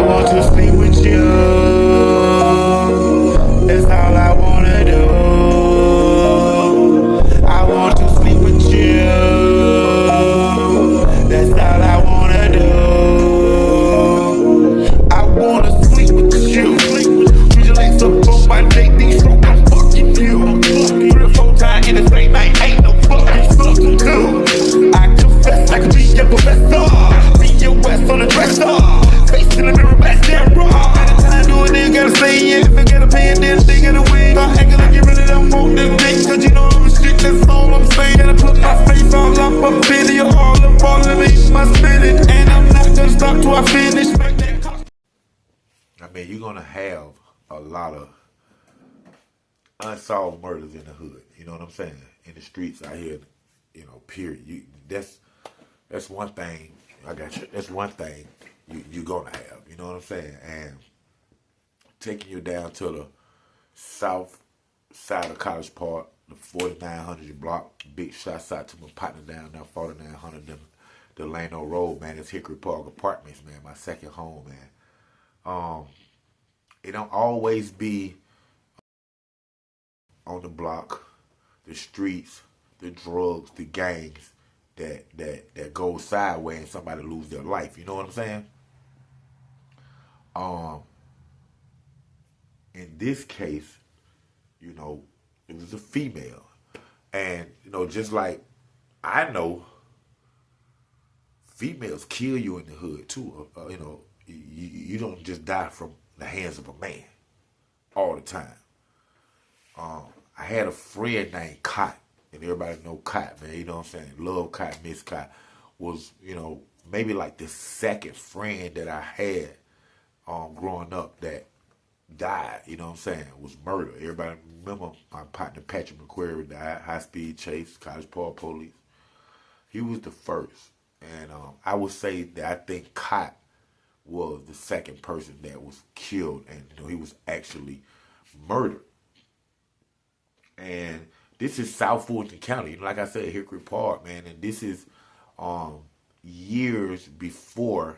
want to sleep with you. That's all I wanna do. I want to sleep with you. That's all I wanna do. I wanna sleep with you. Put your legs up on my dick, these stroke, I'm fucking you. 3 or 4 times in the same night, ain't no fucking substitute. I confess I could be your professor. Be your West on the dresser. Face in the mirror, back there raw. At a time, do a nigga gotta say yes. If I gotta pay a damn thing in the wing. Start acting like you really don't want this thing. Cause you know I'm shit, that's all I'm saying. Gotta put my face all up in you, all up in me, my spirit. And I'm not gonna stop till I finish. I mean, you're gonna have a lot of unsolved murders in the hood. You know what I'm saying? In the streets out here, you know, period. That's one thing. I got you. That's one thing you're gonna have. You know what I'm saying? And taking you down to the south side of College Park, the 4900 block. Big shots out to my partner down there, 4900 Delano Road, man. It's Hickory Park Apartments, man. My second home, man. It don't always be on the block, the streets, the drugs, the gangs that go sideways and somebody lose their life. You know what I'm saying? In this case, you know, it was a female. And, you know, just like I know females kill you in the hood too. You know, you don't just die from the hands of a man all the time. I had a friend named Cot, and everybody know Cot, man. You know what I'm saying? Love Cot, miss Cot. Was, you know, maybe like the second friend that I had growing up that died. You know what I'm saying? Was murdered. Everybody remember my partner Patrick McQuarrie died, high speed chase, College Park police. He was the first. And I would say that I think Cot was the second person that was killed, and you know, he was actually murdered. And this is South Fulton County, like I said, Hickory Park, man. And this is years before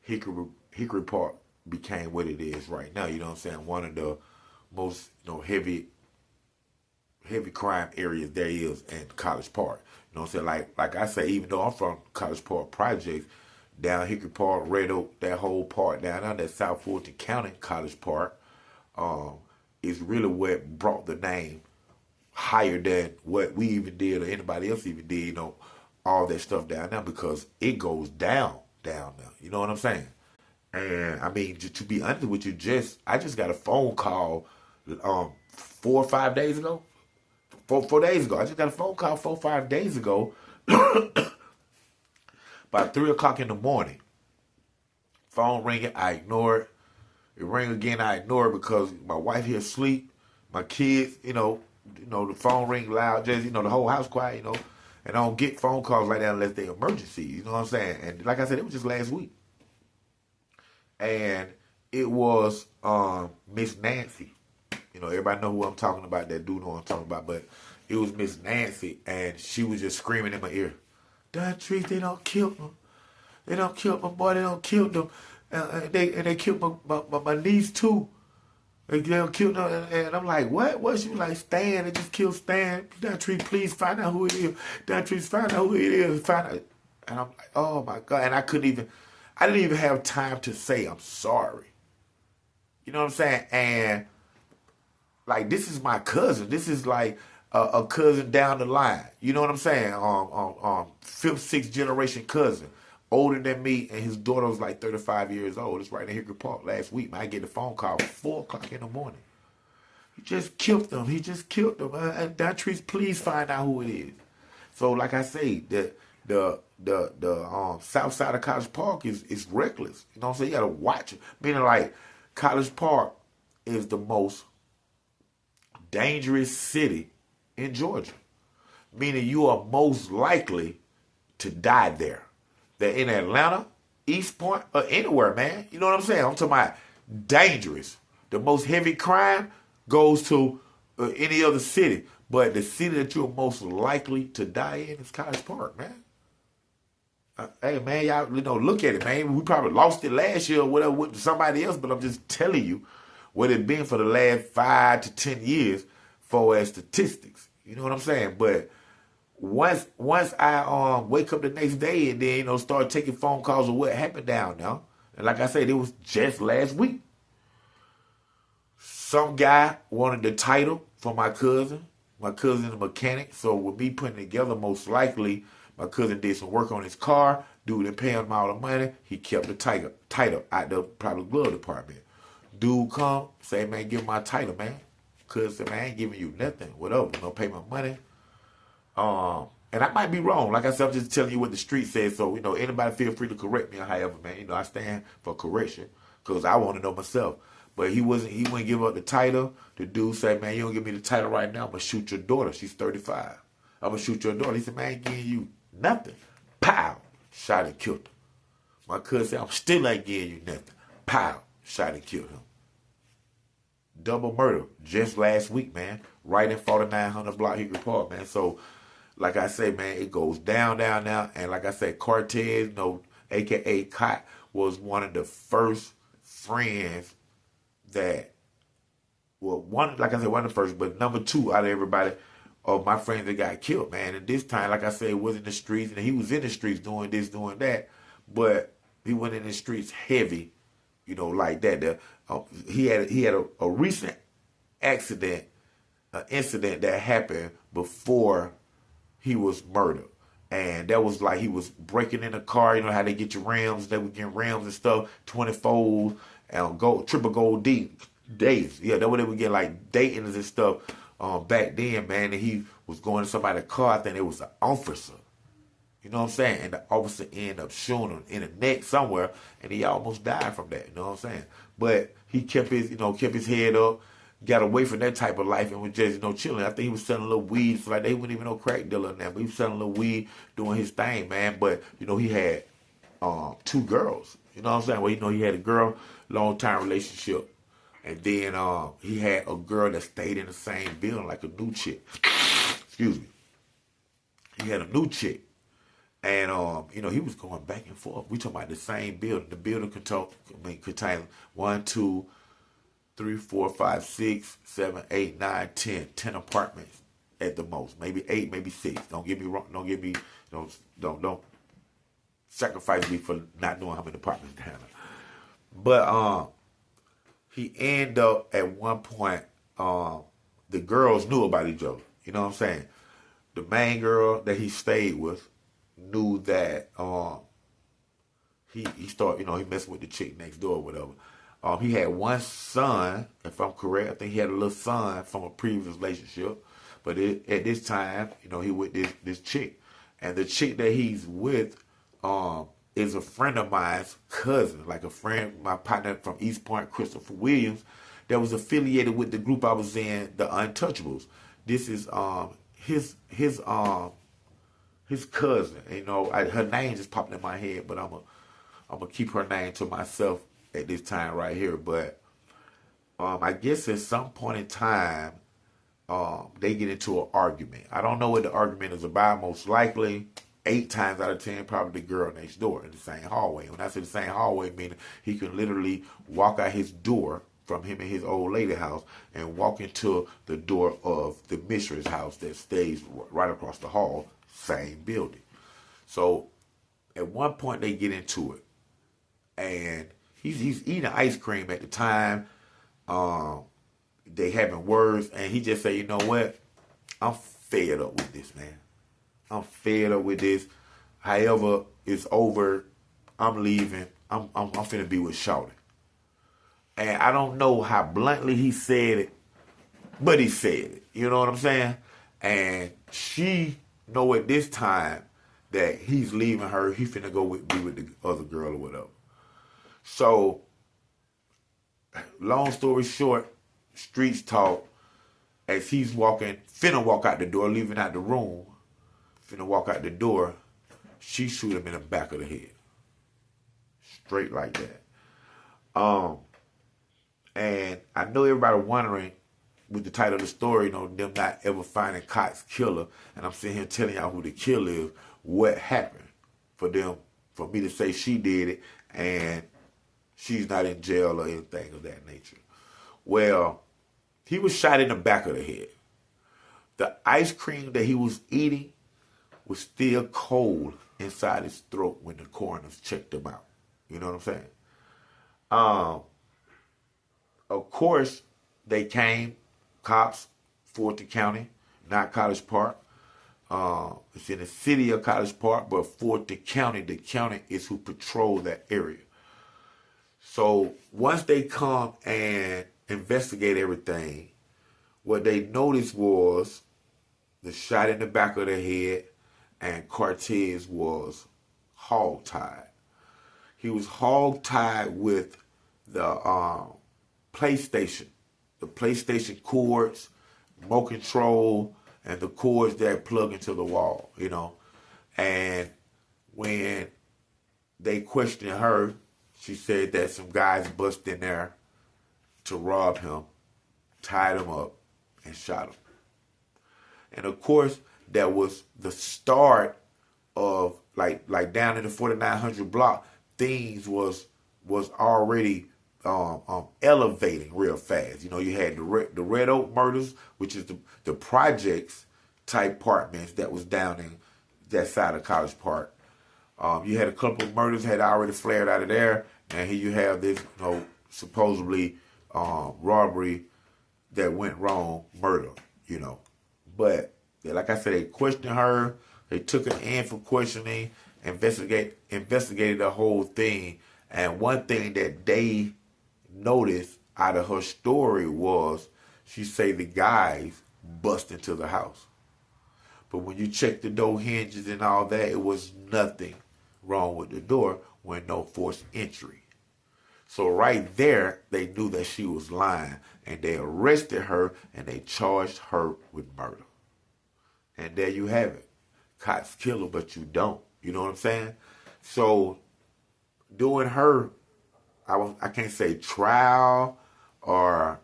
Hickory Park became what it is right now. You know what I'm saying? One of the most, you know, heavy crime areas there is in College Park. You know what I'm saying? Like I say, even though I'm from College Park Projects, down Hickory Park, Red Oak, that whole part down there, that South Fulton County College Park, is really what brought the name higher than what we even did or anybody else even did, you know, all that stuff down there, because it goes down there. You know what I'm saying? And I mean, to be honest with you, I just got a phone call 4 or 5 days ago. 4 days ago. I just got a phone call 4 or 5 days ago. About 3 o'clock in the morning. Phone ringing, I ignore it. It ring again, I ignore it because my wife here asleep, my kids, you know, the phone ring loud, just, you know, the whole house quiet, you know, and I don't get phone calls like that unless they're emergency, you know what I'm saying? And like I said, it was just last week. And it was Miss Nancy. You know, everybody know who I'm talking about, that do know what I'm talking about, but it was Miss Nancy, and she was just screaming in my ear, Dontrese, they don't kill them. They don't kill my boy, they don't kill them. And they killed my niece too. They don't kill them. And I'm like, what? She was like, Stan, they just killed Stan. Dontrese, please find out who it is. Dontrese, find out who it is. Find out. And I'm like, oh my God. And I didn't even have time to say I'm sorry. You know what I'm saying? And like, this is my cousin. This is like a cousin down the line. You know what I'm saying? 5th, 6th generation cousin. Older than me, and his daughter was like 35 years old. It's right in Hickory Park last week, man. I get a phone call 4 o'clock in the morning. He just killed them. And Dontrese, please find out who it is. So, like I say, the south side of College Park is reckless. You know what I'm saying? You gotta watch it. Meaning, like, College Park is the most dangerous city in Georgia. Meaning you are most likely to die there. They're in Atlanta, East Point, or anywhere, man. You know what I'm saying? I'm talking about dangerous. The most heavy crime goes to any other city. But the city that you're most likely to die in is College Park, man. Hey, man, y'all, look at it, man. We probably lost it last year or whatever with somebody else, but I'm just telling you what it's been for the last 5 to 10 years for as statistics. You know what I'm saying? But once I wake up the next day and then, start taking phone calls of what happened down there, and like I said, it was just last week. Some guy wanted the title for my cousin. My cousin's a mechanic, so with me putting together, most likely, my cousin did some work on his car. Dude didn't pay him all the money. He kept the title out the probably glove department. Dude come, say, man, give my title, man. Cousin said, man, I ain't giving you nothing. Whatever, pay my money. And I might be wrong. Like I said, I'm just telling you what the street says. So, anybody feel free to correct me or however, man. I stand for correction because I want to know myself. But he wouldn't give up the title. The dude said, man, you don't give me the title right now, I'm going to shoot your daughter. She's 35. I'm going to shoot your daughter. He said, man, I ain't giving you nothing. Pow. Shot and killed him. My cousin said, I'm still ain't giving you nothing. Pow. Shot and killed him. Double murder just last week, man. Right in 4900 Block Hickory Park, man. So, like I say, man, it goes down. And like I said, Cortez, a.k.a. Cot, was one of the first friends that, one of the first, but number 2 out of everybody of my friends that got killed, man. And this time, like I said, it was in the streets, and he was in the streets doing this, doing that, but he went in the streets heavy, like that. He had a recent accident, an incident that happened before he was murdered. And that was like he was breaking in a car. How they get your rims. They would get rims and stuff, 20-fold and triple gold days. Yeah, that's what they would get, like Dayton's and stuff back then, man. And he was going to somebody's car. I think it was an officer. You know what I'm saying? And the officer ended up shooting him in the neck somewhere, and he almost died from that. You know what I'm saying? But he kept his head up, got away from that type of life, and was just, chilling. I think he was selling a little weed. So like they wouldn't even know crack dealer in that, but he was selling a little weed, doing his thing, man. But he had 2 girls. You know what I'm saying? Well, he had a girl, long time relationship, and then he had a girl that stayed in the same building, like a new chick. Excuse me. He had a new chick. And, he was going back and forth. We talking about the same building. The building contained 1, 2, 3, 4, 5, 6, 7, 8, 9, 10. 10 apartments at the most. Maybe 8, maybe 6. Don't get me wrong. Don't sacrifice me for not knowing how many apartments down there. But he ended up at one point, the girls knew about each other. You know what I'm saying? The main girl that he stayed with knew that he started, he messing with the chick next door or whatever. He had one son, if I'm correct. I think he had a little son from a previous relationship. But at this time, he with this chick. And the chick that he's with is a friend of mine's cousin, like a friend, my partner from East Point, Christopher Williams, that was affiliated with the group I was in, the Untouchables. This is his cousin. Her name just popped in my head, but I'm gonna keep her name to myself at this time right here. But I guess at some point in time, they get into an argument. I don't know what the argument is about. Most likely, 8 times out of 10, probably the girl next door in the same hallway. When I say the same hallway, meaning he can literally walk out his door from him and his old lady house and walk into the door of the mistress house that stays right across the hall, same building. So at one point they get into it, and he's eating ice cream at the time. They having words, and he just say, you know what? I'm fed up with this, man. I'm fed up with this. However, it's over. I'm leaving. I'm finna be with Shawty. And I don't know how bluntly he said it, but he said it. You know what I'm saying? And she know at this time that he's leaving her. He finna go be with the other girl or whatever. So, long story short, streets talk. As he's finna walk out the door, leaving out the room, finna walk out the door, she shoot him in the back of the head. Straight like that. And I know everybody wondering, with the title of the story, them not ever finding Cox's killer, and I'm sitting here telling y'all who the killer is, what happened for them for me to say she did it and she's not in jail or anything of that nature. Well, he was shot in the back of the head. The ice cream that he was eating was still cold inside his throat when the coroners checked him out. You know what I'm saying? Of course, they came, cops, Fulton County, not College Park. It's in the city of College Park, but Fulton County, the county is who patrol that area. So once they come and investigate everything, what they noticed was the shot in the back of the head, and Cortez was hog-tied. He was hog-tied with the PlayStation cords, remote control, and the cords that plug into the wall, you know. And when they questioned her, she said that some guys bust in there to rob him, tied him up, and shot him. And of course, that was the start of like down in the 4900 block, things was already elevating real fast. You know, you had the Red Oak murders, which is the projects type apartments that was down in that side of College Park. You had a couple of murders had already flared out of there, and here you have this, you know, supposedly robbery that went wrong, murder, you know. But like I said, they questioned her, they took her in for questioning, investigated the whole thing, and one thing that they noticed out of her story was she say the guys bust into the house. But when you check the door hinges and all that, it was nothing wrong with the door with no forced entry. So right there, they knew that she was lying, and they arrested her and they charged her with murder. And there you have it. Cops kill her, but you don't. You know what I'm saying? So doing her, I can't say trial or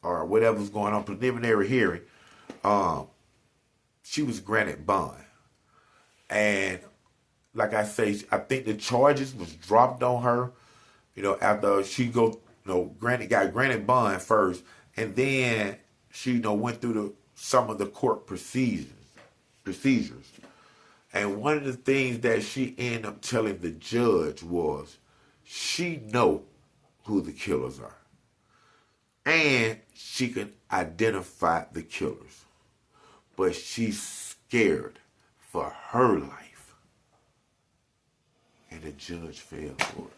whatever's going on, preliminary hearing, she was granted bond. And like I say, I think the charges was dropped on her, you know, after she got granted bond first, and then she, you know, went through some of the court procedures. And one of the things that she ended up telling the judge was she know who the killers are. And she can identify the killers. But she's scared for her life. And the judge fell for it.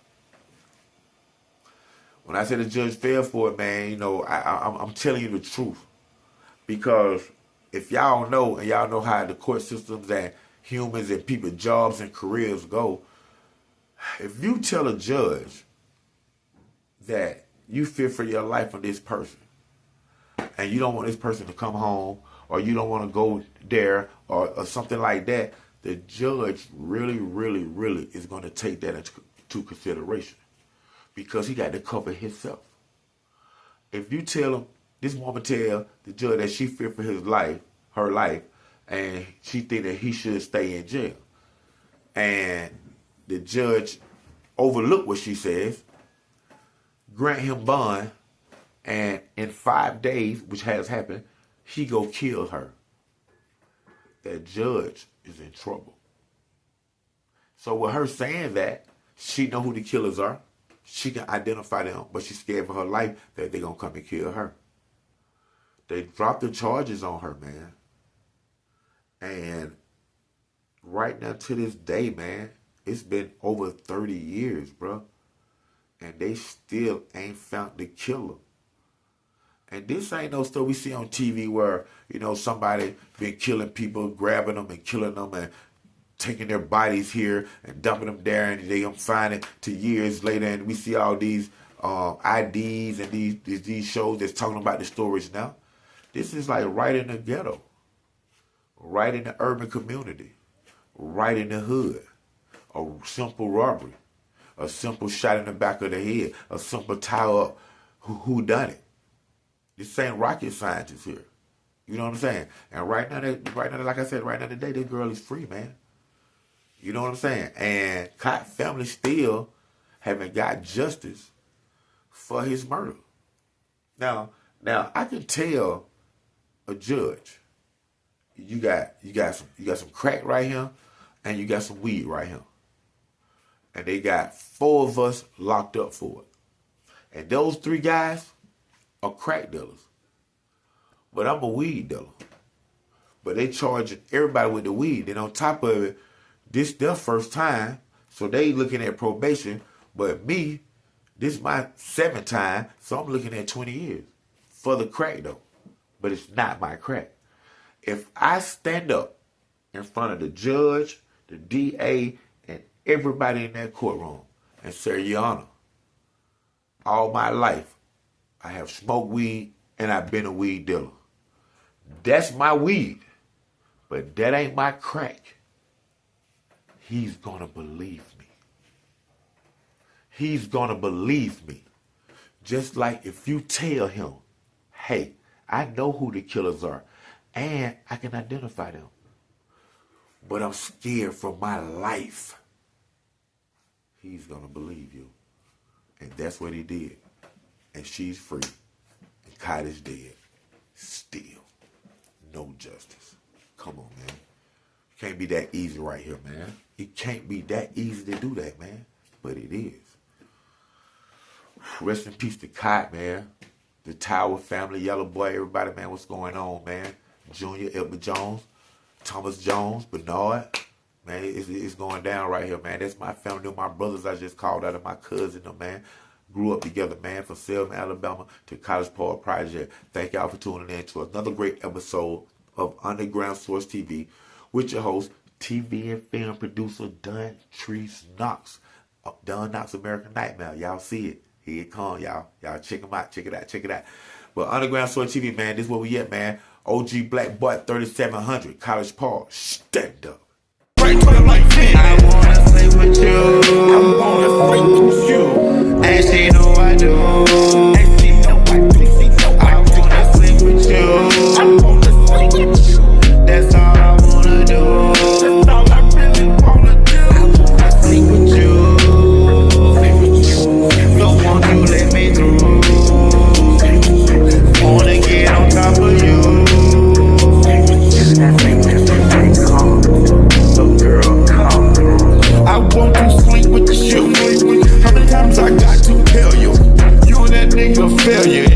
When I say the judge fell for it, man, you know, I'm telling you the truth. Because if y'all know, and y'all know how the court systems and humans and people's jobs and careers go, if you tell a judge that you fear for your life for this person, and you don't want this person to come home, or you don't want to go there, or something like that, the judge really, really, really is going to take that into consideration. Because he got to cover himself. If you tell him, this woman tell the judge that she fear for her life, and she think that he should stay in jail. And the judge overlook what she says, grant him bond, and in 5 days, which has happened, he go kill her. That judge is in trouble. So with her saying that, she know who the killers are. She can identify them, but she's scared for her life that they're going to come and kill her. They dropped the charges on her, man. And right now to this day, man, it's been over 30 years, bro. And they still ain't found the killer. And this ain't no stuff we see on TV where, you know, somebody been killing people, grabbing them and killing them and taking their bodies here and dumping them there, and they don't find it till years later. And we see all these IDs and these shows that's talking about the stories now. This is like right in the ghetto, right in the urban community, right in the hood. A simple robbery, a simple shot in the back of the head, a simple tie up. Who done it? This ain't rocket scientists here. You know what I'm saying? And right now, like I said, right now today, this girl is free, man. You know what I'm saying? And Cotton family still haven't got justice for his murder. Now I can tell a judge, you got some crack right here, and you got some weed right here, and they got 4 of us locked up for it, and those 3 guys are crack dealers, but I'm a weed dealer. But they charging everybody with the weed. And on top of it, this their first time, so they looking at probation. But me, this is my 7th time, so I'm looking at 20 years for the crack though. But it's not my crack. If I stand up in front of the judge, the DA, and everybody in that courtroom and say, Your Honor, all my life I have smoked weed and I've been a weed dealer. That's my weed. But that ain't my crack. He's gonna believe me. He's gonna believe me. Just like if you tell him, hey, I know who the killers are and I can identify them, but I'm scared for my life. He's gonna believe you. And that's what he did. And she's free. And Kyle is dead. Still. No justice. Come on, man. It can't be that easy right here, man. It can't be that easy to do that, man. But it is. Rest in peace to Cot, man. The Tower family, Yellow Boy, everybody, man. What's going on, man? Junior, Edward Jones, Thomas Jones, Bernard. Man, it's going down right here, man. That's my family. My brothers I just called out, of my cousin, man. Grew up together, man, from Selma, Alabama to College Park Project. Thank y'all for tuning in to another great episode of Underground Source TV with your host, TV and film producer Don Treese Knox. Don Knox American Nightmare. Y'all see it. Here it come, y'all. Y'all check him out. Check it out. But Underground Source TV, man, this is where we at, man. OG Black Boy 3700, College Park. Stand up. Right to the light, man. I wanna play with you. I wanna play with you. And she know I do. And she know I do. I wanna play with you. I wanna play with you. That's all I wanna do. That's all I really wanna do. I wanna play with you. Don't want you let me through. Wanna get on top of you. I want to sleep with you. How many times I got to tell you? You and that nigga failure.